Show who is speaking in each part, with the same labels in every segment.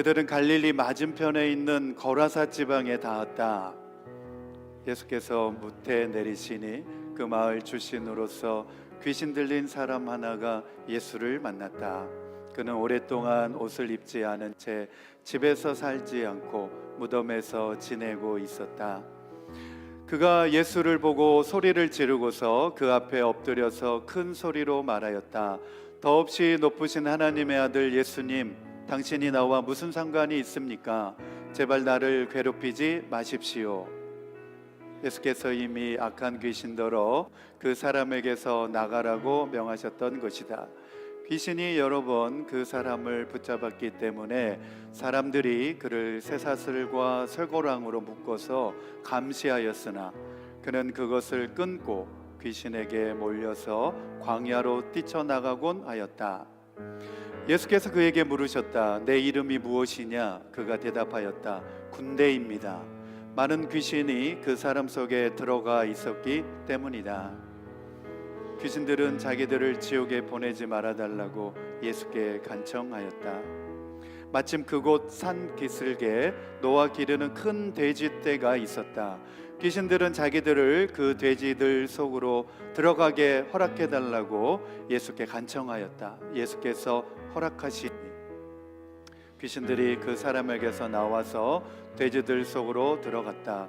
Speaker 1: 그들은 갈릴리 맞은편에 있는 거라사 지방에 닿았다. 예수께서 무태 내리시니 그 마을 출신으로서 귀신 들린 사람 하나가 예수를 만났다. 그는 오랫동안 옷을 입지 않은 채 집에서 살지 않고 무덤에서 지내고 있었다. 그가 예수를 보고 소리를 지르고서 그 앞에 엎드려서 큰 소리로 말하였다. 더없이 높으신 하나님의 아들 예수님, 당신이 나와 무슨 상관이 있습니까? 제발 나를 괴롭히지 마십시오. 예수께서 이미 악한 귀신더러 그 사람에게서 나가라고 명하셨던 것이다. 귀신이 여러 번 그 사람을 붙잡았기 때문에 사람들이 그를 쇠사슬과 쇠고랑으로 묶어서 감시하였으나 그는 그것을 끊고 귀신에게 몰려서 광야로 뛰쳐나가곤 하였다. 예수께서 그에게 물으셨다. 내 이름이 무엇이냐? 그가 대답하였다. 군대입니다. 많은 귀신이 그 사람 속에 들어가 있었기 때문이다. 귀신들은 자기들을 지옥에 보내지 말아달라고 예수께 간청하였다. 마침 그곳 산 기슭에 노아 기르는 큰 돼지떼가 있었다. 귀신들은 자기들을 그 돼지들 속으로 들어가게 허락해달라고 예수께 간청하였다. 예수께서 허락하시니 귀신들이 그 사람에게서 나와서 돼지들 속으로 들어갔다.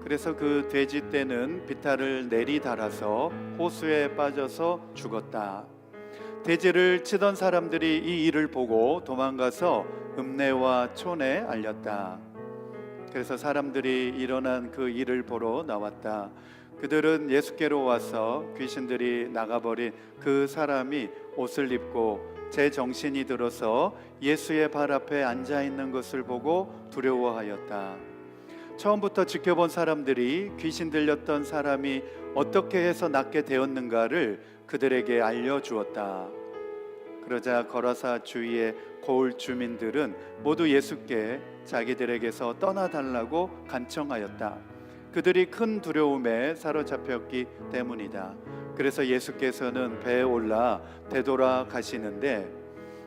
Speaker 1: 그래서 그 돼지떼는 비탈을 내리달아서 호수에 빠져서 죽었다. 돼지를 치던 사람들이 이 일을 보고 도망가서 읍내와 촌에 알렸다. 그래서 사람들이 일어난 그 일을 보러 나왔다. 그들은 예수께로 와서 귀신들이 나가버린 그 사람이 옷을 입고 제 정신이 들어서 예수의 발 앞에 앉아 있는 것을 보고 두려워하였다. 처음부터 지켜본 사람들이 귀신 들렸던 사람이 어떻게 해서 낫게 되었는가를 그들에게 알려주었다. 그러자 거라사 주위의 고을 주민들은 모두 예수께 자기들에게서 떠나달라고 간청하였다. 그들이 큰 두려움에 사로잡혔기 때문이다. 그래서 예수께서는 배에 올라 되돌아 가시는데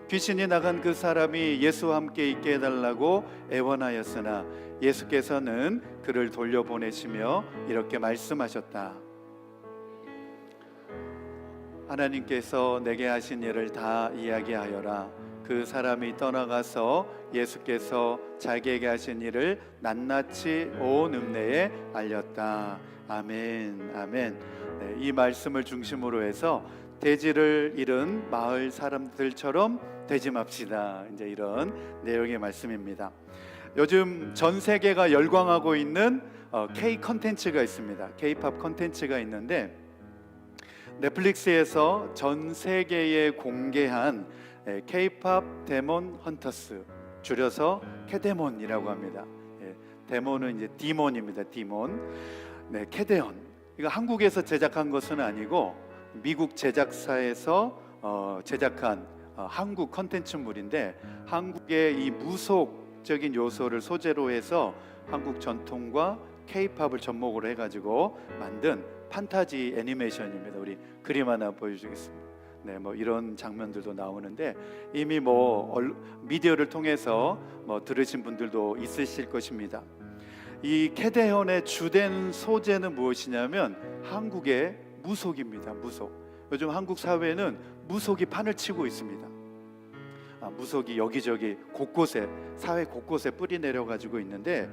Speaker 1: 귀신이 나간 그 사람이 예수와 함께 있게 해달라고 애원하였으나 예수께서는 그를 돌려보내시며 이렇게 말씀하셨다. 하나님께서 내게 하신 일을 다 이야기하여라. 그 사람이 떠나가서 예수께서 자기에게 하신 일을 낱낱이 온 읍내에 알렸다. 아멘, 아멘. 네, 이 말씀을 중심으로 해서 돼지를 잃은 마을 사람들처럼 되지 맙시다. 이제 이런 내용의 말씀입니다. 요즘 전 세계가 열광하고 있는 K 컨텐츠가 있습니다. K-팝 컨텐츠가 있는데 넷플릭스에서 전 세계에 공개한 K-팝 데몬 헌터스, 줄여서 캐데몬이라고 합니다. 데몬은 이제 디몬입니다. 디몬. 네, 캐데온. 이거 한국에서 제작한 것은 아니고 미국 제작사에서 제작한 한국 컨텐츠물인데 한국의 이 무속적인 요소를 소재로 해서 한국 전통과 K-팝을 접목으로 해가지고 만든 판타지 애니메이션입니다. 우리 그림 하나 보여주겠습니다. 네, 뭐 이런 장면들도 나오는데 이미 미디어를 통해서 들으신 분들도 있으실 것입니다. 이 캐데헌의 주된 소재는 무엇이냐면 한국의 무속입니다. 무속. 요즘 한국 사회는 무속이 판을 치고 있습니다. 무속이 여기저기 곳곳에, 사회 곳곳에 뿌리 내려가지고 있는데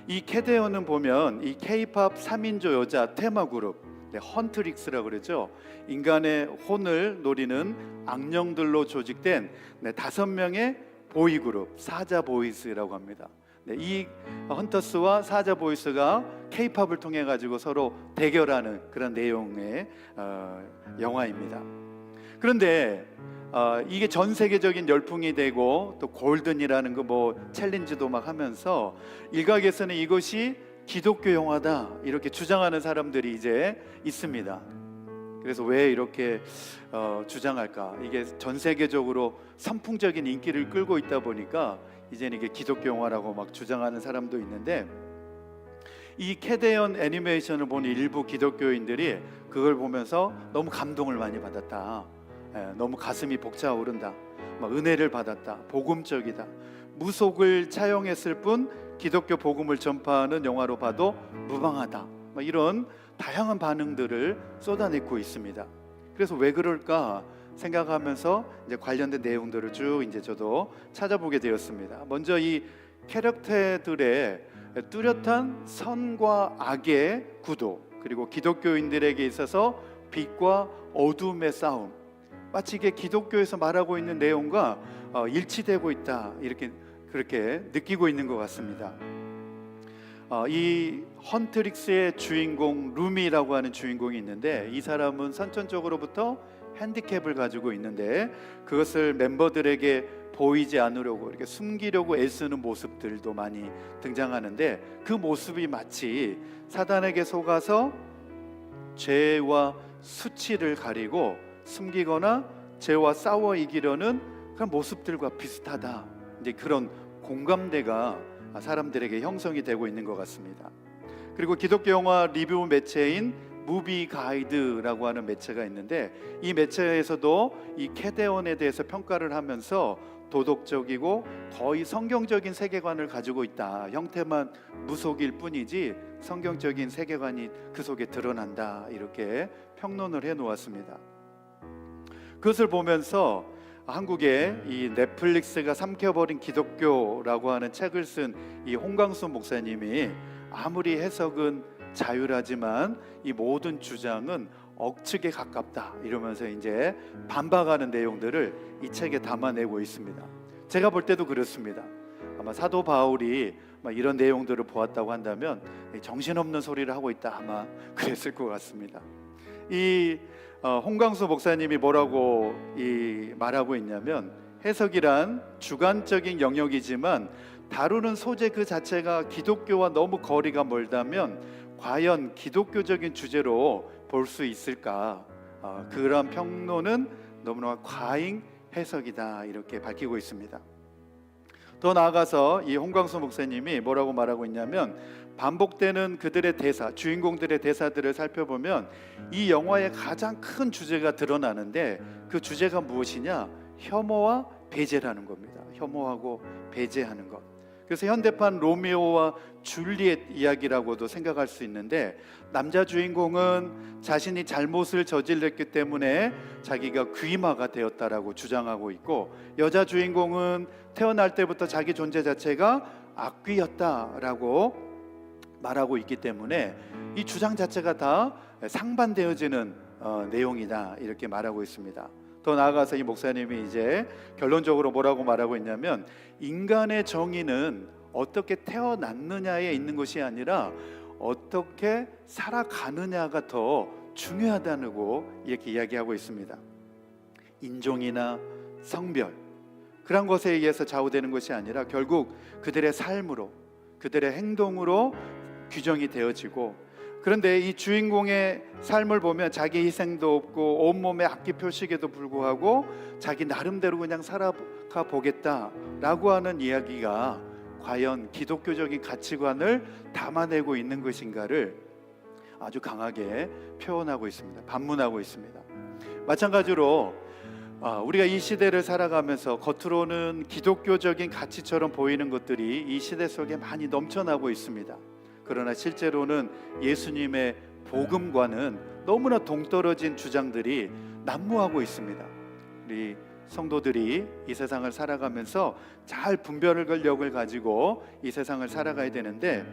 Speaker 1: 이 캐데헌은 보면 이 K-팝 3인조 여자 테마 그룹 헌트릭스라고 그러죠. 인간의 혼을 노리는 악령들로 조직된 5명의 보이그룹 사자 보이스라고 합니다. 이 헌터스와 사자 보이스가 K-팝을 통해 가지고 서로 대결하는 그런 내용의 영화입니다. 그런데 이게 전 세계적인 열풍이 되고 또 골든이라는 거 챌린지도 막 하면서 일각에서는 이것이 기독교 영화다 이렇게 주장하는 사람들이 이제 있습니다. 그래서 왜 이렇게 주장할까? 이게 전 세계적으로 선풍적인 인기를 끌고 있다 보니까 이제는 이게 기독교 영화라고 막 주장하는 사람도 있는데 이 캐데헌 애니메이션을 본 일부 기독교인들이 그걸 보면서 너무 감동을 많이 받았다. 너무 가슴이 벅차오른다. 막 은혜를 받았다. 복음적이다. 무속을 차용했을 뿐 기독교 복음을 전파하는 영화로 봐도 무방하다. 이런 다양한 반응들을 쏟아내고 있습니다. 그래서 왜 그럴까 생각하면서 이제 관련된 내용들을 쭉 이제 저도 찾아보게 되었습니다. 먼저 이 캐릭터들의 뚜렷한 선과 악의 구도, 그리고 기독교인들에게 있어서 빛과 어둠의 싸움, 마치 이게 기독교에서 말하고 있는 내용과 일치되고 있다, 이렇게 그렇게 느끼고 있는 것 같습니다. 이 헌트릭스의 주인공 루미라고 하는 주인공이 있는데, 이 사람은 선천적으로부터 핸디캡을 가지고 있는데 그것을 멤버들에게 보이지 않으려고 이렇게 숨기려고 애쓰는 모습들도 많이 등장하는데, 그 모습이 마치 사단에게 속아서 죄와 수치를 가리고 숨기거나 죄와 싸워 이기려는 그런 모습들과 비슷하다. 이제 그런 공감대가 사람들에게 형성이 되고 있는 것 같습니다. 그리고 기독교 영화 리뷰 매체인 무비 가이드라고 하는 매체가 있는데, 이 매체에서도 이 캐데온에 대해서 평가를 하면서 도덕적이고 거의 성경적인 세계관을 가지고 있다, 형태만 무속일 뿐이지 성경적인 세계관이 그 속에 드러난다, 이렇게 평론을 해 놓았습니다. 그것을 보면서 한국에 이 넷플릭스가 삼켜버린 기독교라고 하는 책을 쓴 이 홍광수 목사님이 아무리 해석은 자율하지만 이 모든 주장은 억측에 가깝다, 이러면서 이제 반박하는 내용들을 이 책에 담아내고 있습니다. 제가 볼 때도 그렇습니다. 아마 사도 바울이 이런 내용들을 보았다고 한다면 정신없는 소리를 하고 있다, 아마 그랬을 것 같습니다. 이 홍광수 목사님이 뭐라고 말하고 있냐면, 해석이란 주관적인 영역이지만 다루는 소재 그 자체가 기독교와 너무 거리가 멀다면 과연 기독교적인 주제로 볼 수 있을까? 그런 평론은 너무나 과잉 해석이다, 이렇게 밝히고 있습니다. 더 나아가서 이 홍광수 목사님이 뭐라고 말하고 있냐면, 반복되는 그들의 대사, 주인공들의 대사들을 살펴보면 이 영화의 가장 큰 주제가 드러나는데, 그 주제가 무엇이냐? 혐오와 배제라는 겁니다. 혐오하고 배제하는 것. 그래서 현대판 로미오와 줄리엣 이야기라고도 생각할 수 있는데, 남자 주인공은 자신이 잘못을 저질렀기 때문에 자기가 귀마가 되었다라고 주장하고 있고, 여자 주인공은 태어날 때부터 자기 존재 자체가 악귀였다라고 말하고 있기 때문에 이 주장 자체가 다 상반되어지는 내용이다, 이렇게 말하고 있습니다. 더 나아가서 이 목사님이 이제 결론적으로 뭐라고 말하고 있냐면, 인간의 정의는 어떻게 태어났느냐에 있는 것이 아니라 어떻게 살아가느냐가 더 중요하다고 이렇게 이야기하고 있습니다. 인종이나 성별, 그런 것에 의해서 좌우되는 것이 아니라 결국 그들의 삶으로, 그들의 행동으로 규정이 되어지고, 그런데 이 주인공의 삶을 보면 자기 희생도 없고 온몸에 악기 표식에도 불구하고 자기 나름대로 그냥 살아가 보겠다라고 하는 이야기가 과연 기독교적인 가치관을 담아내고 있는 것인가를 아주 강하게 표현하고 있습니다. 반문하고 있습니다. 마찬가지로 우리가 이 시대를 살아가면서 겉으로는 기독교적인 가치처럼 보이는 것들이 이 시대 속에 많이 넘쳐나고 있습니다. 그러나 실제로는 예수님의 복음과는 너무나 동떨어진 주장들이 난무하고 있습니다. 우리 성도들이 이 세상을 살아가면서 잘 분별력을 가지고 이 세상을 살아가야 되는데,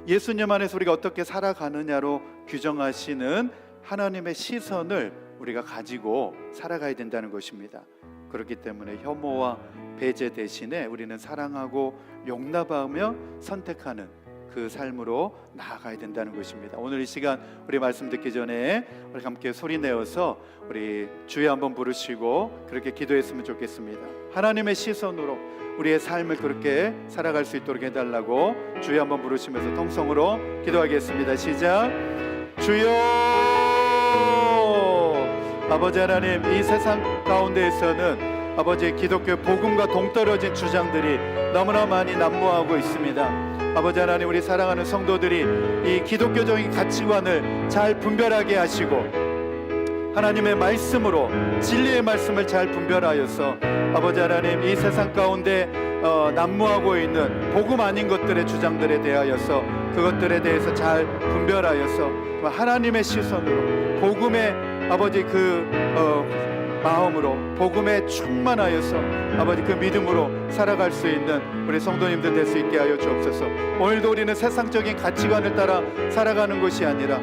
Speaker 1: 예수님 안에서 우리가 어떻게 살아가느냐로 규정하시는 하나님의 시선을 우리가 가지고 살아가야 된다는 것입니다. 그렇기 때문에 혐오와 배제 대신에 우리는 사랑하고 용납하며 선택하는 그 삶으로 나아가야 된다는 것입니다. 오늘 이 시간 우리 말씀 듣기 전에 우리 함께 소리 내어서 우리 주여 한번 부르시고 그렇게 기도했으면 좋겠습니다. 하나님의 시선으로 우리의 삶을 그렇게 살아갈 수 있도록 해달라고 주여 한번 부르시면서 통성으로 기도하겠습니다. 시작. 주여. 아버지 하나님, 이 세상 가운데에서는 아버지 기독교 복음과 동떨어진 주장들이 너무나 많이 난무하고 있습니다. 아버지 하나님, 우리 사랑하는 성도들이 이 기독교적인 가치관을 잘 분별하게 하시고 하나님의 말씀으로 진리의 말씀을 잘 분별하여서 아버지 하나님, 이 세상 가운데 난무하고 있는 복음 아닌 것들의 주장들에 대하여서 그것들에 대해서 잘 분별하여서 하나님의 시선으로 복음의 아버지 마음으로 복음에 충만하여서 아버지 그 믿음으로 살아갈 수 있는 우리 성도님들 될 수 있게 하여 주옵소서. 오늘도 우리는 세상적인 가치관을 따라 살아가는 것이 아니라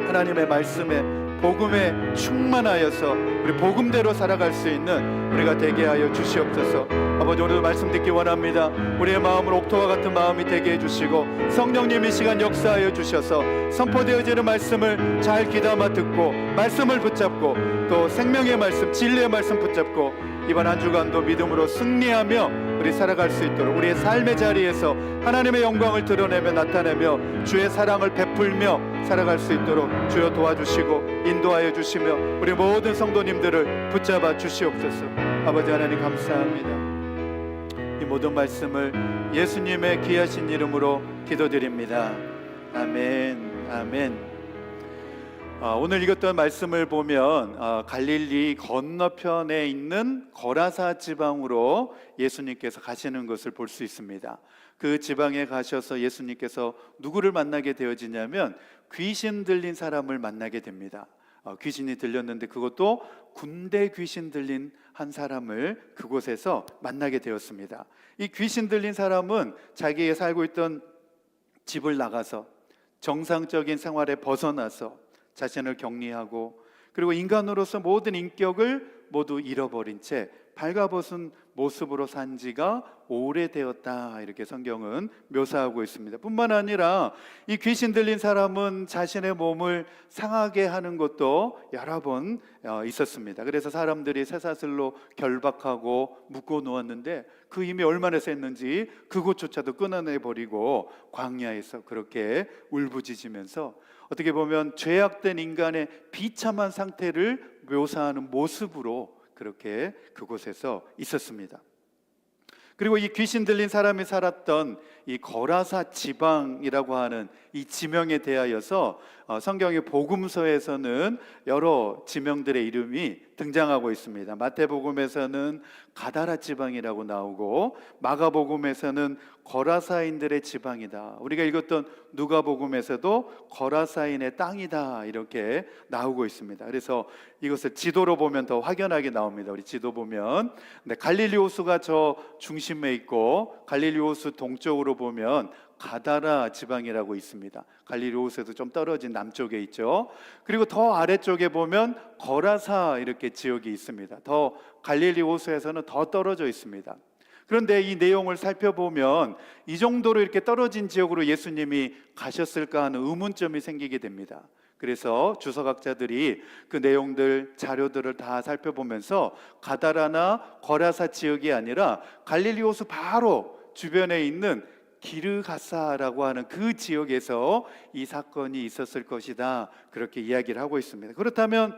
Speaker 1: 하나님의 말씀에 복음에 충만하여서 우리 복음대로 살아갈 수 있는 우리가 되게 하여 주시옵소서. 아버지, 오늘도 말씀 듣기 원합니다. 우리의 마음을 옥토와 같은 마음이 되게 해주시고 성령님 이 시간 역사하여 주셔서 선포되어지는 말씀을 잘 귀담아 듣고 말씀을 붙잡고 또 생명의 말씀, 진리의 말씀 붙잡고 이번 한 주간도 믿음으로 승리하며 우리 살아갈 수 있도록 우리의 삶의 자리에서 하나님의 영광을 드러내며 나타내며 주의 사랑을 베풀며 살아갈 수 있도록 주여 도와주시고 인도하여 주시며 우리 모든 성도님들을 붙잡아 주시옵소서. 아버지 하나님 감사합니다. 이 모든 말씀을 예수님의 귀하신 이름으로 기도드립니다. 아멘. 아멘. 오늘 읽었던 말씀을 보면 갈릴리 건너편에 있는 거라사 지방으로 예수님께서 가시는 것을 볼 수 있습니다. 그 지방에 가셔서 예수님께서 누구를 만나게 되어지냐면 귀신 들린 사람을 만나게 됩니다. 귀신이 들렸는데 그것도 군대 귀신 들린 한 사람을 그곳에서 만나게 되었습니다. 이 귀신 들린 사람은 자기가 살고 있던 집을 나가서 정상적인 생활에 벗어나서 자신을 격리하고 그리고 인간으로서 모든 인격을 모두 잃어버린 채 발가벗은 모습으로 산 지가 오래되었다, 이렇게 성경은 묘사하고 있습니다. 뿐만 아니라 이 귀신 들린 사람은 자신의 몸을 상하게 하는 것도 여러 번 있었습니다. 그래서 사람들이 쇠사슬로 결박하고 묶어 놓았는데 그 힘이 얼마나 셌는지 그곳조차도 끊어내버리고 광야에서 그렇게 울부짖으면서 어떻게 보면 죄악된 인간의 비참한 상태를 묘사하는 모습으로 그렇게 그곳에서 있었습니다. 그리고 이 귀신 들린 사람이 살았던 이 거라사 지방이라고 하는 이 지명에 대하여서 성경의 복음서에서는 여러 지명들의 이름이 등장하고 있습니다. 마태복음에서는 가다라 지방이라고 나오고 마가복음에서는 거라사인들의 지방이다. 우리가 읽었던 누가복음에서도 거라사인의 땅이다, 이렇게 나오고 있습니다. 그래서 이것을 지도로 보면 더 확연하게 나옵니다. 우리 지도 보면 갈릴리 호수가 저 중심에 있고 갈릴리 호수 동쪽으로 보면 가다라 지방이라고 있습니다. 갈릴리 호수에서 좀 떨어진 남쪽에 있죠. 그리고 더 아래쪽에 보면 거라사 이렇게 지역이 있습니다. 더 갈릴리 호수에서는 더 떨어져 있습니다. 그런데 이 내용을 살펴보면 이 정도로 이렇게 떨어진 지역으로 예수님이 가셨을까 하는 의문점이 생기게 됩니다. 그래서 주석학자들이 그 내용들, 자료들을 다 살펴보면서 가다라나 거라사 지역이 아니라 갈릴리 호수 바로 주변에 있는 기르가사라고 하는 그 지역에서 이 사건이 있었을 것이다, 그렇게 이야기를 하고 있습니다. 그렇다면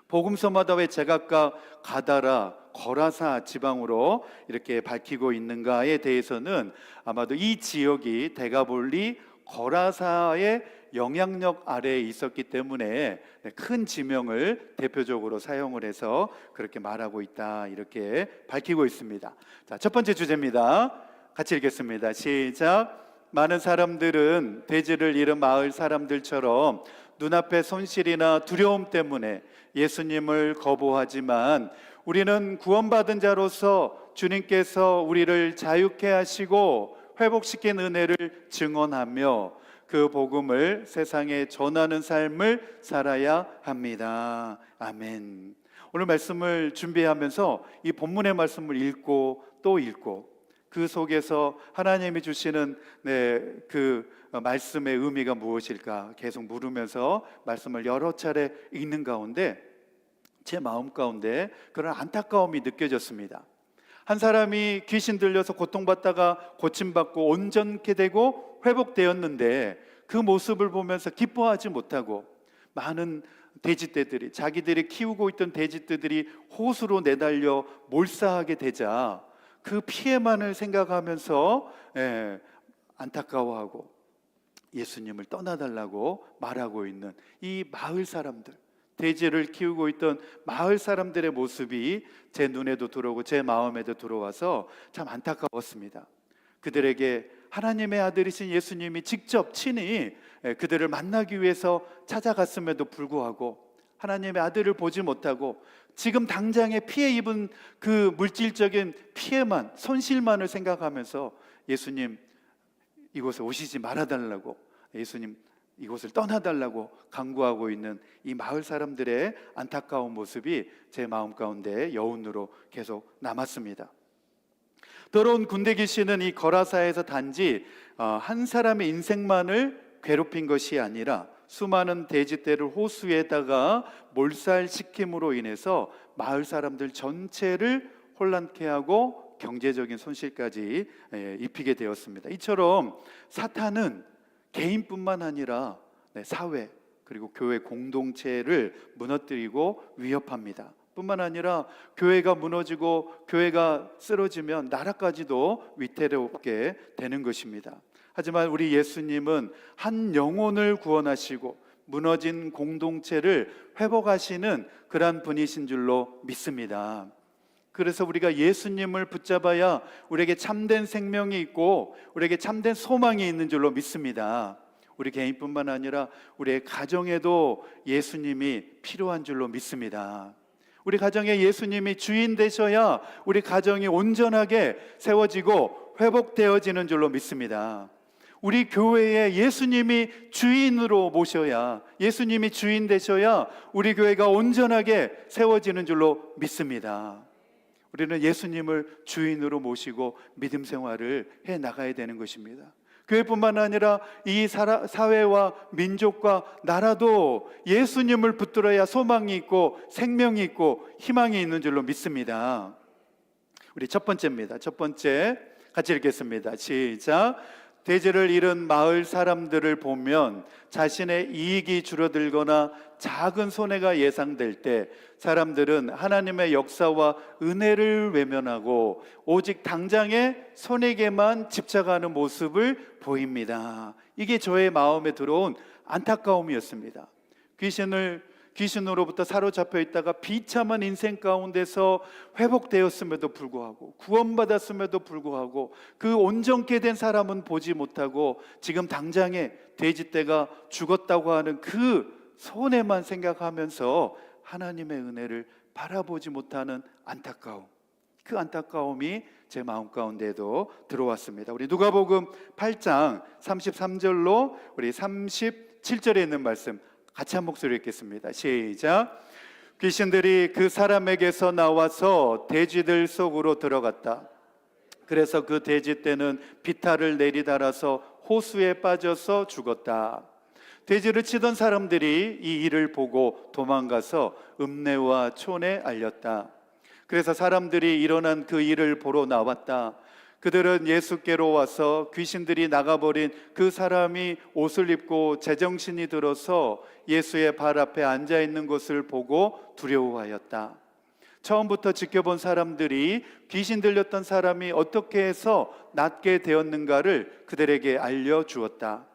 Speaker 1: 복음서마다 왜 제각각 가다라, 거라사 지방으로 이렇게 밝히고 있는가에 대해서는 아마도 이 지역이 데가볼리 거라사의 영향력 아래에 있었기 때문에 큰 지명을 대표적으로 사용을 해서 그렇게 말하고 있다, 이렇게 밝히고 있습니다. 자, 첫 번째 주제입니다. 같이 읽겠습니다. 시작. 많은 사람들은 돼지를 잃은 마을 사람들처럼 눈앞의 손실이나 두려움 때문에 예수님을 거부하지만 우리는 구원받은 자로서 주님께서 우리를 자유케 하시고 회복시킨 은혜를 증언하며 그 복음을 세상에 전하는 삶을 살아야 합니다. 아멘. 오늘 말씀을 준비하면서 이 본문의 말씀을 읽고 또 읽고 그 속에서 하나님이 주시는 그 말씀의 의미가 무엇일까 계속 물으면서 말씀을 여러 차례 읽는 가운데 제 마음 가운데 그런 안타까움이 느껴졌습니다. 한 사람이 귀신 들려서 고통받다가 고침받고 온전케 되고 회복되었는데 그 모습을 보면서 기뻐하지 못하고 많은 돼지떼들이, 자기들이 키우고 있던 돼지떼들이 호수로 내달려 몰사하게 되자 그 피해만을 생각하면서 안타까워하고 예수님을 떠나달라고 말하고 있는 이 마을 사람들, 돼지를 키우고 있던 마을 사람들의 모습이 제 눈에도 들어오고 제 마음에도 들어와서 참 안타까웠습니다. 그들에게 하나님의 아들이신 예수님이 직접 친히 그들을 만나기 위해서 찾아갔음에도 불구하고 하나님의 아들을 보지 못하고 지금 당장에 피해 입은 그 물질적인 피해만, 손실만을 생각하면서 예수님 이곳에 오시지 말아달라고, 예수님 이곳을 떠나달라고 간구하고 있는 이 마을 사람들의 안타까운 모습이 제 마음 가운데 여운으로 계속 남았습니다. 더러운 군대 귀신은 이 거라사에서 단지 한 사람의 인생만을 괴롭힌 것이 아니라 수많은 돼지떼를 호수에다가 몰살시킴으로 인해서 마을 사람들 전체를 혼란케 하고 경제적인 손실까지 입히게 되었습니다. 이처럼 사탄은 개인뿐만 아니라 사회 그리고 교회 공동체를 무너뜨리고 위협합니다. 뿐만 아니라 교회가 무너지고 교회가 쓰러지면 나라까지도 위태롭게 되는 것입니다. 하지만 우리 예수님은 한 영혼을 구원하시고 무너진 공동체를 회복하시는 그러한 분이신 줄로 믿습니다. 그래서 우리가 예수님을 붙잡아야 우리에게 참된 생명이 있고 우리에게 참된 소망이 있는 줄로 믿습니다. 우리 개인뿐만 아니라 우리의 가정에도 예수님이 필요한 줄로 믿습니다. 우리 가정에 예수님이 주인 되셔야 우리 가정이 온전하게 세워지고 회복되어지는 줄로 믿습니다. 우리 교회에 예수님이 주인으로 모셔야, 예수님이 주인 되셔야 우리 교회가 온전하게 세워지는 줄로 믿습니다. 우리는 예수님을 주인으로 모시고 믿음 생활을 해 나가야 되는 것입니다. 교회뿐만 아니라 이 사회와 민족과 나라도 예수님을 붙들어야 소망이 있고 생명이 있고 희망이 있는 줄로 믿습니다. 우리 첫 번째입니다. 첫 번째 같이 읽겠습니다. 시작. 돼지를 잃은 마을 사람들을 보면 자신의 이익이 줄어들거나 작은 손해가 예상될 때 사람들은 하나님의 역사와 은혜를 외면하고 오직 당장의 손해에만 집착하는 모습을 보입니다. 이게 저의 마음에 들어온 안타까움이었습니다. 귀신으로부터 사로잡혀 있다가 비참한 인생 가운데서 회복되었음에도 불구하고 구원받았음에도 불구하고 그 온전케 된 사람은 보지 못하고 지금 당장에 돼지떼가 죽었다고 하는 그 손해만 생각하면서 하나님의 은혜를 바라보지 못하는 안타까움, 그 안타까움이 제 마음 가운데도 들어왔습니다. 우리 누가복음 8장 33절로 우리 37절에 있는 말씀 같이 한 목소리 읽겠습니다. 시작. 귀신들이 그 사람에게서 나와서 돼지들 속으로 들어갔다. 그래서 그 돼지떼는 비탈을 내리달아서 호수에 빠져서 죽었다. 돼지를 치던 사람들이 이 일을 보고 도망가서 읍내와 촌에 알렸다. 그래서 사람들이 일어난 그 일을 보러 나왔다. 그들은 예수께로 와서 귀신들이 나가버린 그 사람이 옷을 입고 제정신이 들어서 예수의 발 앞에 앉아 있는 것을 보고 두려워하였다. 처음부터 지켜본 사람들이 귀신 들렸던 사람이 어떻게 해서 낫게 되었는가를 그들에게 알려주었다.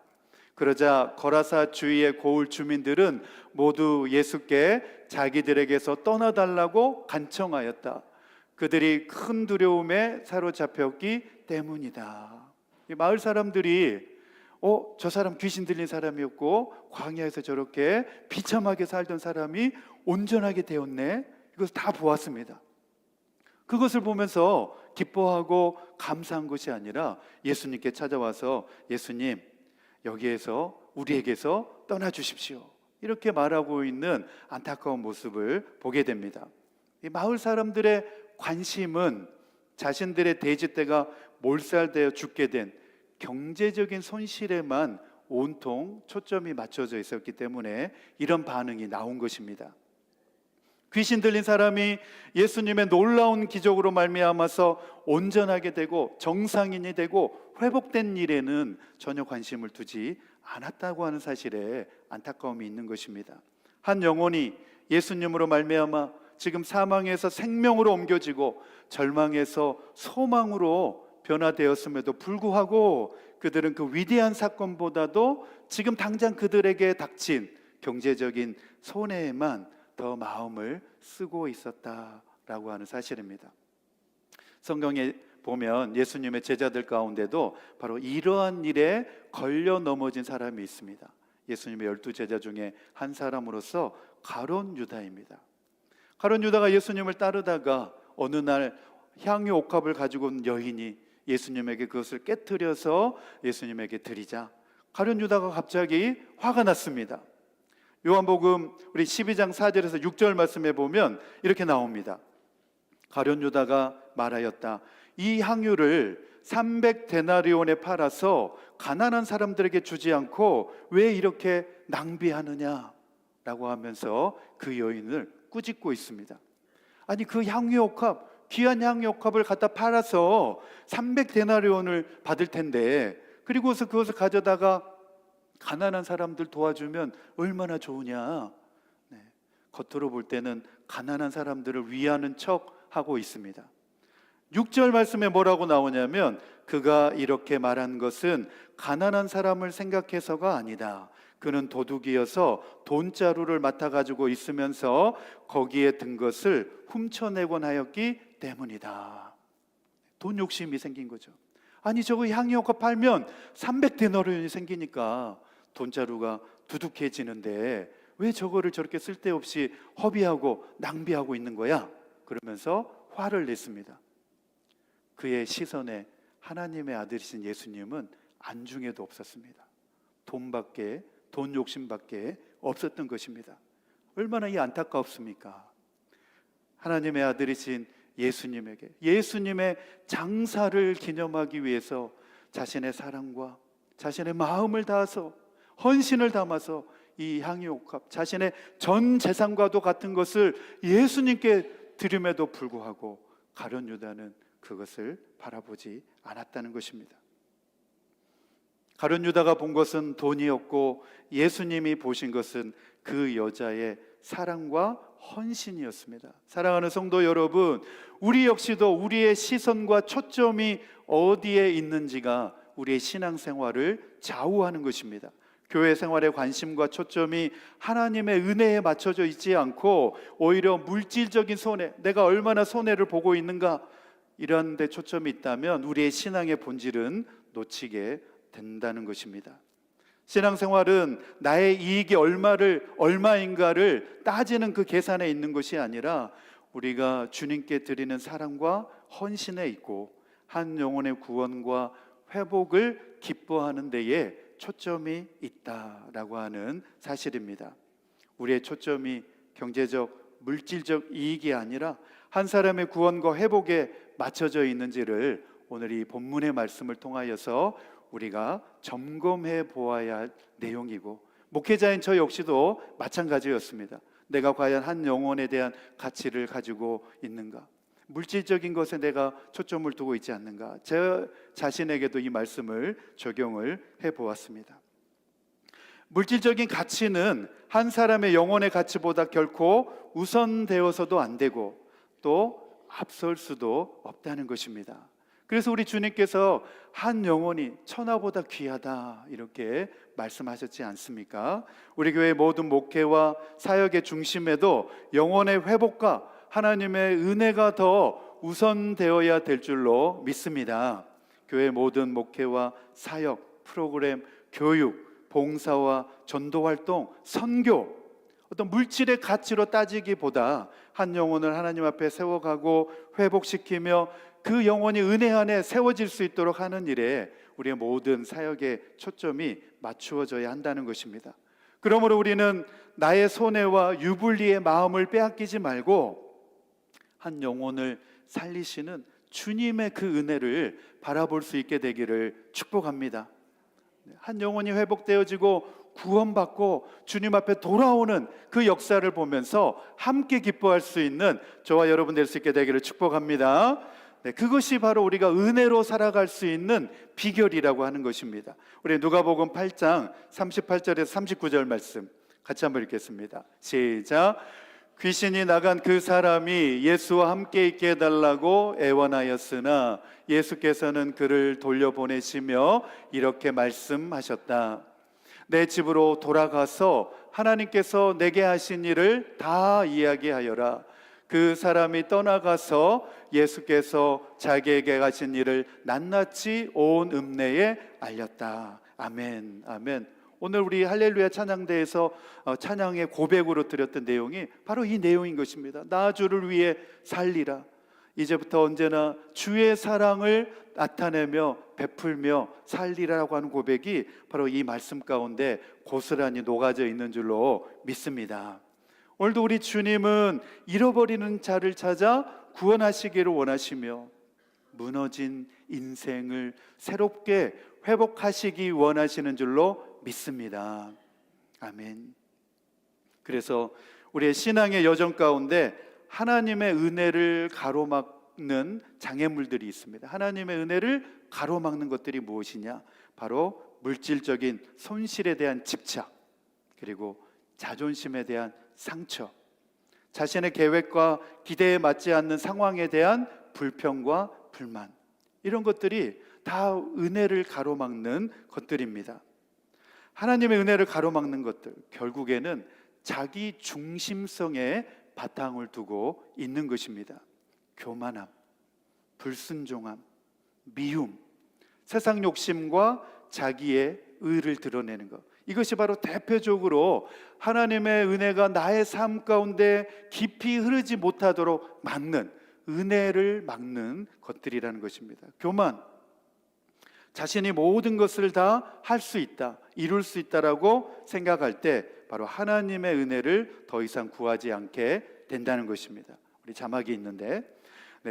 Speaker 1: 그러자 거라사 주위의 고을 주민들은 모두 예수께 자기들에게서 떠나달라고 간청하였다. 그들이 큰 두려움에 사로잡혔기 때문이다. 이 마을 사람들이 저 사람 귀신 들린 사람이었고 광야에서 저렇게 비참하게 살던 사람이 온전하게 되었네, 이것을 다 보았습니다. 그것을 보면서 기뻐하고 감사한 것이 아니라 예수님께 찾아와서 예수님, 여기에서 우리에게서 떠나주십시오, 이렇게 말하고 있는 안타까운 모습을 보게 됩니다. 이 마을 사람들의 관심은 자신들의 돼지떼가 몰살되어 죽게 된 경제적인 손실에만 온통 초점이 맞춰져 있었기 때문에 이런 반응이 나온 것입니다. 귀신 들린 사람이 예수님의 놀라운 기적으로 말미암아서 온전하게 되고 정상인이 되고 회복된 일에는 전혀 관심을 두지 않았다고 하는 사실에 안타까움이 있는 것입니다. 한 영혼이 예수님으로 말미암아 지금 사망에서 생명으로 옮겨지고 절망에서 소망으로 변화되었음에도 불구하고 그들은 그 위대한 사건보다도 지금 당장 그들에게 닥친 경제적인 손해에만 더 마음을 쓰고 있었다라고 하는 사실입니다. 성경에 보면 예수님의 제자들 가운데도 바로 이러한 일에 걸려 넘어진 사람이 있습니다. 예수님의 12제자 중에 한 사람으로서 가룟 유다입니다. 가룟 유다가 예수님을 따르다가 어느 날 향유 옥합을 가지고 온 여인이 예수님에게 그것을 깨트려서 예수님에게 드리자 가룟 유다가 갑자기 화가 났습니다. 요한복음 우리 12장 4절에서 6절 말씀에 보면 이렇게 나옵니다. 가룟 유다가 말하였다. 이 향유를 300데나리온에 팔아서 가난한 사람들에게 주지 않고 왜 이렇게 낭비하느냐 라고 하면서 그 여인을 꾸짖고 있습니다. 아니 그 향유옥합, 귀한 향유옥합을 갖다 팔아서 300데나리온을 받을 텐데 그리고서 그것을 가져다가 가난한 사람들 도와주면 얼마나 좋으냐. 겉으로 볼 때는 가난한 사람들을 위하는 척 하고 있습니다. 6절 말씀에 뭐라고 나오냐면 그가 이렇게 말한 것은 가난한 사람을 생각해서가 아니다. 그는 도둑이어서 돈자루를 맡아가지고 있으면서 거기에 든 것을 훔쳐내곤 하였기 때문이다. 돈 욕심이 생긴 거죠. 아니 저거 향유옥합 팔면 300데나리온이 생기니까 돈자루가 두둑해지는데 왜 저거를 저렇게 쓸데없이 허비하고 낭비하고 있는 거야? 그러면서 화를 냈습니다. 그의 시선에 하나님의 아들이신 예수님은 안중에도 없었습니다. 돈 욕심밖에 없었던 것입니다. 얼마나 이 안타깝습니까? 하나님의 아들이신 예수님에게 예수님의 장사를 기념하기 위해서 자신의 사랑과 자신의 마음을 다해서 헌신을 담아서 이 향유옥합 자신의 전 재산과도 같은 것을 예수님께 드림에도 불구하고 가룟 유다는 그것을 바라보지 않았다는 것입니다. 가룟 유다가 본 것은 돈이었고 예수님이 보신 것은 그 여자의 사랑과 헌신이었습니다. 사랑하는 성도 여러분, 우리 역시도 우리의 시선과 초점이 어디에 있는지가 우리의 신앙생활을 좌우하는 것입니다. 교회 생활의 관심과 초점이 하나님의 은혜에 맞춰져 있지 않고 오히려 물질적인 손해, 내가 얼마나 손해를 보고 있는가 이런 데 초점이 있다면 우리의 신앙의 본질은 놓치게 된다는 것입니다. 신앙생활은 나의 이익이 얼마인가를 따지는 그 계산에 있는 것이 아니라 우리가 주님께 드리는 사랑과 헌신에 있고 한 영혼의 구원과 회복을 기뻐하는 데에 초점이 있다라고 하는 사실입니다. 우리의 초점이 경제적, 물질적 이익이 아니라 한 사람의 구원과 회복에 맞춰져 있는지를 오늘 이 본문의 말씀을 통하여서 우리가 점검해 보아야 할 내용이고 목회자인 저 역시도 마찬가지였습니다. 내가 과연 한 영혼에 대한 가치를 가지고 있는가? 물질적인 것에 내가 초점을 두고 있지 않는가? 제 자신에게도 이 말씀을 적용을 해보았습니다. 물질적인 가치는 한 사람의 영혼의 가치보다 결코 우선되어서도 안 되고 또 앞설 수도 없다는 것입니다. 그래서 우리 주님께서 한 영혼이 천하보다 귀하다 이렇게 말씀하셨지 않습니까? 우리 교회 모든 목회와 사역의 중심에도 영혼의 회복과 하나님의 은혜가 더 우선되어야 될 줄로 믿습니다. 교회 모든 목회와 사역, 프로그램, 교육, 봉사와 전도활동, 선교 어떤 물질의 가치로 따지기보다 한 영혼을 하나님 앞에 세워가고 회복시키며 그 영혼이 은혜 안에 세워질 수 있도록 하는 일에 우리의 모든 사역의 초점이 맞추어져야 한다는 것입니다. 그러므로 우리는 나의 손해와 유불리의 마음을 빼앗기지 말고 한 영혼을 살리시는 주님의 그 은혜를 바라볼 수 있게 되기를 축복합니다. 한 영혼이 회복되어지고 구원받고 주님 앞에 돌아오는 그 역사를 보면서 함께 기뻐할 수 있는 저와 여러분 될 수 있게 되기를 축복합니다. 그것이 바로 우리가 은혜로 살아갈 수 있는 비결이라고 하는 것입니다. 우리 누가복음 8장 38절에서 39절 말씀 같이 한번 읽겠습니다. 시작. 귀신이 나간 그 사람이 예수와 함께 있게 해달라고 애원하였으나 예수께서는 그를 돌려보내시며 이렇게 말씀하셨다. 내 집으로 돌아가서 하나님께서 내게 하신 일을 다 이야기하여라. 그 사람이 떠나가서 예수께서 자기에게 하신 일을 낱낱이 온 읍내에 알렸다. 아멘, 아멘. 오늘 우리 할렐루야 찬양대에서 찬양의 고백으로 드렸던 내용이 바로 이 내용인 것입니다. 나 주를 위해 살리라. 이제부터 언제나 주의 사랑을 나타내며 베풀며 살리라고 하는 고백이 바로 이 말씀 가운데 고스란히 녹아져 있는 줄로 믿습니다. 오늘도 우리 주님은 잃어버리는 자를 찾아 구원하시기를 원하시며 무너진 인생을 새롭게 회복하시기 원하시는 줄로 믿습니다. 아멘. 그래서 우리의 신앙의 여정 가운데 하나님의 은혜를 가로막는 장애물들이 있습니다. 하나님의 은혜를 가로막는 것들이 무엇이냐? 바로 물질적인 손실에 대한 집착, 그리고 자존심에 대한 상처, 자신의 계획과 기대에 맞지 않는 상황에 대한 불평과 불만, 이런 것들이 다 은혜를 가로막는 것들입니다. 하나님의 은혜를 가로막는 것들, 결국에는 자기 중심성에 바탕을 두고 있는 것입니다. 교만함, 불순종함, 미움, 세상 욕심과 자기의 의를 드러내는 것, 이것이 바로 대표적으로 하나님의 은혜가 나의 삶 가운데 깊이 흐르지 못하도록 막는, 은혜를 막는 것들이라는 것입니다. 교만, 자신이 모든 것을 다 할 수 있다, 이룰 수 있다라고 생각할 때 바로 하나님의 은혜를 더 이상 구하지 않게 된다는 것입니다. 우리 자막이 있는데,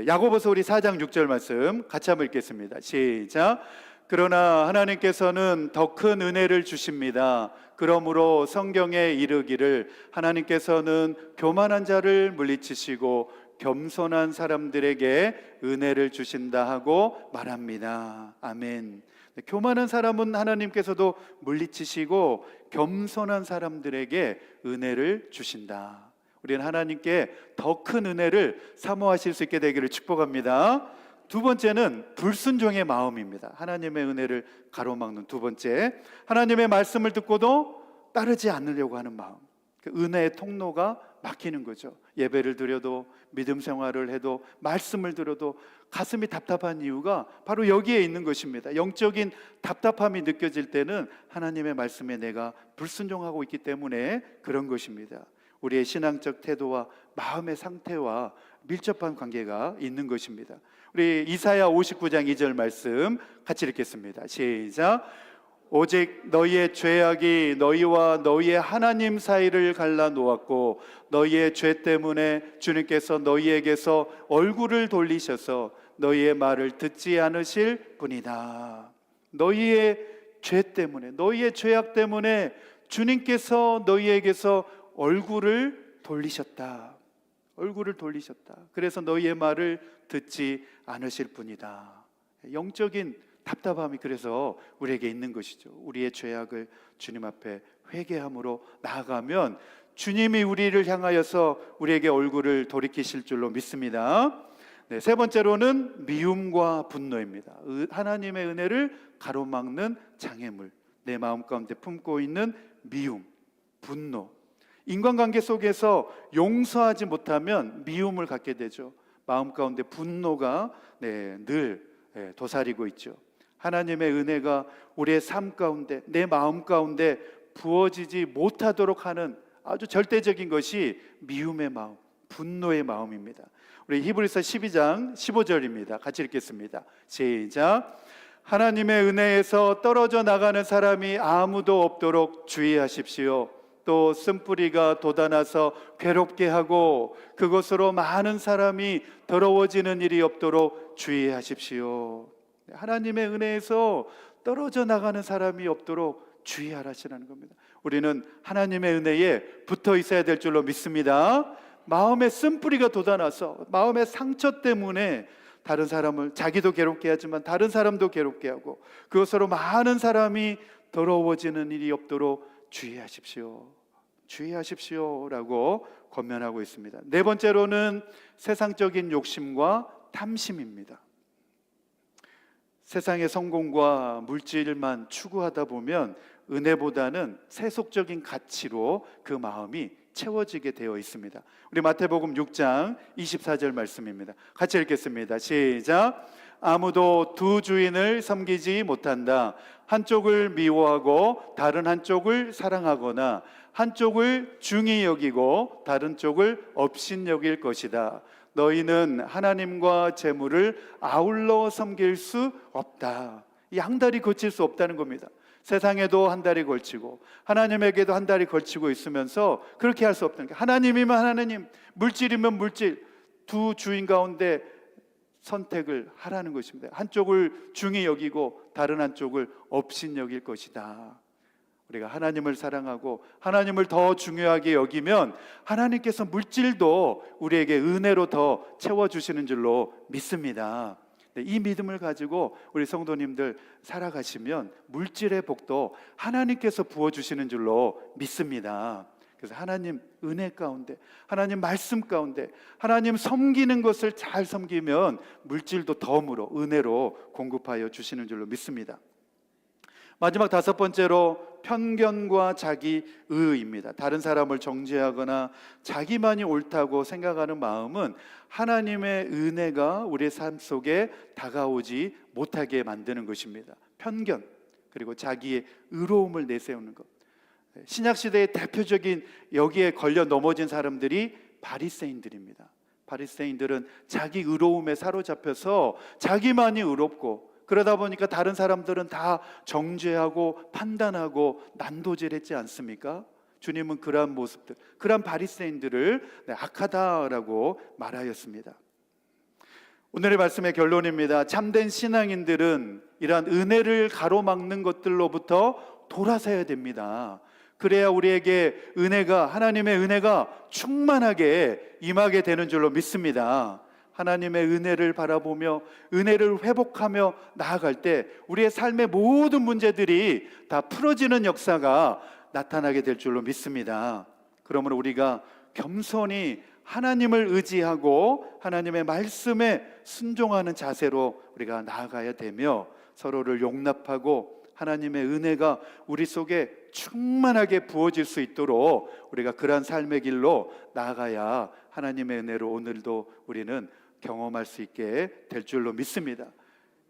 Speaker 1: 야고보서 우리 4장 6절 말씀 같이 한번 읽겠습니다. 시작. 그러나 하나님께서는 더 큰 은혜를 주십니다. 그러므로 성경에 이르기를 하나님께서는 교만한 자를 물리치시고 겸손한 사람들에게 은혜를 주신다 하고 말합니다. 아멘. 교만한 사람은 하나님께서도 물리치시고 겸손한 사람들에게 은혜를 주신다. 우리는 하나님께 더 큰 은혜를 사모하실 수 있게 되기를 축복합니다. 두 번째는 불순종의 마음입니다. 하나님의 은혜를 가로막는 두 번째, 하나님의 말씀을 듣고도 따르지 않으려고 하는 마음. 그 은혜의 통로가 막히는 거죠. 예배를 드려도, 믿음 생활을 해도, 말씀을 들어도 가슴이 답답한 이유가 바로 여기에 있는 것입니다. 영적인 답답함이 느껴질 때는 하나님의 말씀에 내가 불순종하고 있기 때문에 그런 것입니다. 우리의 신앙적 태도와 마음의 상태와 밀접한 관계가 있는 것입니다. 우리 이사야 59장 2절 말씀 같이 읽겠습니다. 시작. 오직 너희의 죄악이 너희와 너희의 하나님 사이를 갈라놓았고 너희의 죄 때문에 주님께서 너희에게서 얼굴을 돌리셔서 너희의 말을 듣지 않으실 뿐이다. 너희의 죄 때문에, 너희의 죄악 때문에 주님께서 너희에게서 얼굴을 돌리셨다. 얼굴을 돌리셨다. 그래서 너희의 말을 듣지 않으실 뿐이다. 영적인 답답함이 그래서 우리에게 있는 것이죠. 우리의 죄악을 주님 앞에 회개함으로 나아가면 주님이 우리를 향하여서 우리에게 얼굴을 돌이키실 줄로 믿습니다. 세 번째로는 미움과 분노입니다. 하나님의 은혜를 가로막는 장애물, 내 마음 가운데 품고 있는 미움, 분노. 인간관계 속에서 용서하지 못하면 미움을 갖게 되죠. 마음 가운데 분노가 늘 도사리고 있죠. 하나님의 은혜가 우리의 삶 가운데, 내 마음 가운데 부어지지 못하도록 하는 아주 절대적인 것이 미움의 마음, 분노의 마음입니다. 우리 히브리서 12장 15절입니다. 같이 읽겠습니다. 시작. 하나님의 은혜에서 떨어져 나가는 사람이 아무도 없도록 주의하십시오. 또 쓴뿌리가 돋아나서 괴롭게 하고 그것으로 많은 사람이 더러워지는 일이 없도록 주의하십시오. 하나님의 은혜에서 떨어져 나가는 사람이 없도록 주의하라시라는 겁니다. 우리는 하나님의 은혜에 붙어 있어야 될 줄로 믿습니다. 마음에 쓴뿌리가 돋아나서 마음의 상처 때문에 다른 사람을, 자기도 괴롭게 하지만 다른 사람도 괴롭게 하고 그것으로 많은 사람이 더러워지는 일이 없도록 주의하십시오. 주의하십시오라고 권면하고 있습니다. 네 번째로는 세상적인 욕심과 탐심입니다. 세상의 성공과 물질만 추구하다 보면 은혜보다는 세속적인 가치로 그 마음이 채워지게 되어 있습니다. 우리 마태복음 6장 24절 말씀입니다. 같이 읽겠습니다. 시작. 아무도 두 주인을 섬기지 못한다. 한쪽을 미워하고 다른 한쪽을 사랑하거나 한쪽을 중히 여기고 다른 쪽을 업신여길 것이다. 너희는 하나님과 재물을 아울러 섬길 수 없다. 이 한 다리 걸칠 수 없다는 겁니다. 세상에도 한 다리 걸치고 하나님에게도 한 다리 걸치고 있으면서 그렇게 할 수 없다는 게, 하나님이면 하나님, 물질이면 물질, 두 주인 가운데 선택을 하라는 것입니다. 한쪽을 중히 여기고 다른 한쪽을 업신 여길 것이다. 우리가 하나님을 사랑하고 하나님을 더 중요하게 여기면 하나님께서 물질도 우리에게 은혜로 더 채워주시는 줄로 믿습니다. 이 믿음을 가지고 우리 성도님들 살아가시면 물질의 복도 하나님께서 부어주시는 줄로 믿습니다. 그래서 하나님 은혜 가운데, 하나님 말씀 가운데, 하나님 섬기는 것을 잘 섬기면 물질도 덤으로 은혜로 공급하여 주시는 줄로 믿습니다. 마지막 다섯 번째로 편견과 자기의입니다. 다른 사람을 정죄하거나 자기만이 옳다고 생각하는 마음은 하나님의 은혜가 우리의 삶 속에 다가오지 못하게 만드는 것입니다. 편견, 그리고 자기의 의로움을 내세우는 것. 신약시대의 대표적인 여기에 걸려 넘어진 사람들이 바리새인들입니다. 바리새인들은 자기 의로움에 사로잡혀서 자기만이 의롭고, 그러다 보니까 다른 사람들은 다 정죄하고 판단하고 난도질했지 않습니까? 주님은 그러한 모습들, 그러한 바리새인들을 악하다라고 말하였습니다. 오늘의 말씀의 결론입니다. 참된 신앙인들은 이러한 은혜를 가로막는 것들로부터 돌아서야 됩니다. 그래야 우리에게 은혜가, 하나님의 은혜가 충만하게 임하게 되는 줄로 믿습니다. 하나님의 은혜를 바라보며 은혜를 회복하며 나아갈 때 우리의 삶의 모든 문제들이 다 풀어지는 역사가 나타나게 될 줄로 믿습니다. 그러므로 우리가 겸손히 하나님을 의지하고 하나님의 말씀에 순종하는 자세로 우리가 나아가야 되며, 서로를 용납하고 하나님의 은혜가 우리 속에 충만하게 부어질 수 있도록 우리가 그러한 삶의 길로 나아가야 하나님의 은혜로 오늘도 우리는 경험할 수 있게 될 줄로 믿습니다.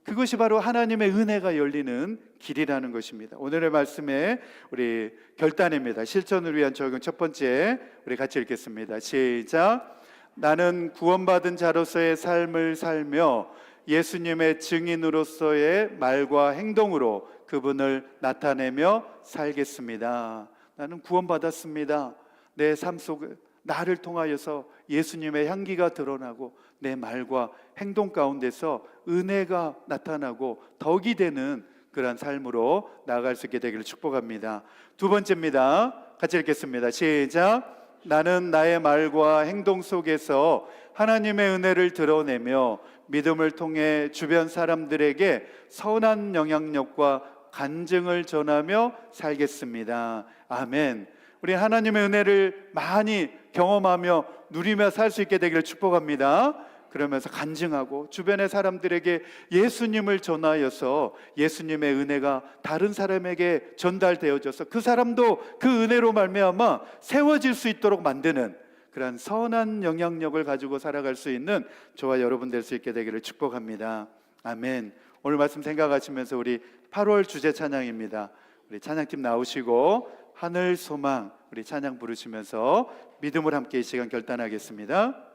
Speaker 1: 그것이 바로 하나님의 은혜가 열리는 길이라는 것입니다. 오늘의 말씀에 우리 결단입니다. 실천을 위한 적용 첫 번째, 우리 같이 읽겠습니다. 시작. 나는 구원받은 자로서의 삶을 살며 예수님의 증인으로서의 말과 행동으로 그분을 나타내며 살겠습니다. 나는 구원받았습니다. 내 삶 속에 나를 통하여서 예수님의 향기가 드러나고 내 말과 행동 가운데서 은혜가 나타나고 덕이 되는 그러한 삶으로 나아갈 수 있게 되기를 축복합니다. 두 번째입니다. 같이 읽겠습니다. 시작. 나는 나의 말과 행동 속에서 하나님의 은혜를 드러내며 믿음을 통해 주변 사람들에게 선한 영향력과 간증을 전하며 살겠습니다. 아멘. 우리 하나님의 은혜를 많이 경험하며 누리며 살 수 있게 되기를 축복합니다. 그러면서 간증하고 주변의 사람들에게 예수님을 전하여서 예수님의 은혜가 다른 사람에게 전달되어져서 그 사람도 그 은혜로 말미암아 세워질 수 있도록 만드는 그러한 선한 영향력을 가지고 살아갈 수 있는 저와 여러분 될 수 있게 되기를 축복합니다. 아멘. 오늘 말씀 생각하시면서 우리 8월 주제 찬양입니다. 우리 찬양팀 나오시고 하늘 소망 우리 찬양 부르시면서 믿음을 함께 이 시간 결단하겠습니다.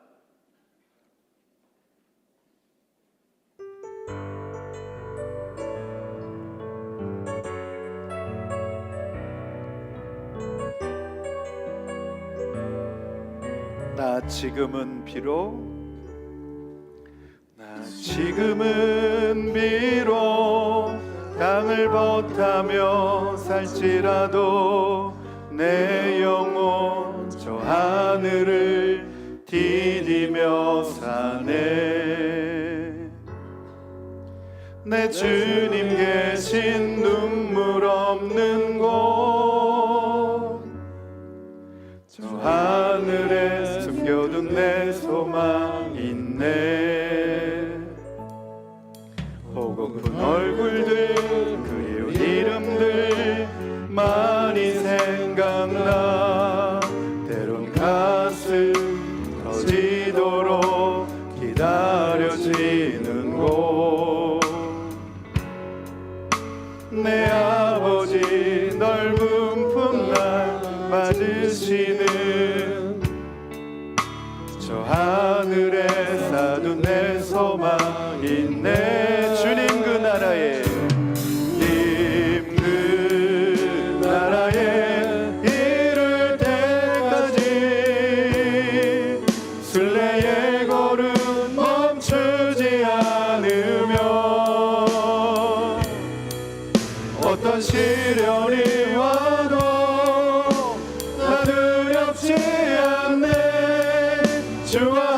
Speaker 1: 나 지금은 비록 땅을 벗하며 살지라도 내 영혼 저 하늘을 디디며 사네. 내 주님 계신 눈물 없는 곳 저 하늘에 숨겨둔 내 소망 있네. 보고픈 아버지 넓은 품날 맞으시는 저 하늘에 사둔 내 소망 있네. 주님 그 나라에 그 나라에 이를 때까지 순례의 걸음 멈추지 않으면 어떤 시련이 와도 나 두렵지 않네. 주와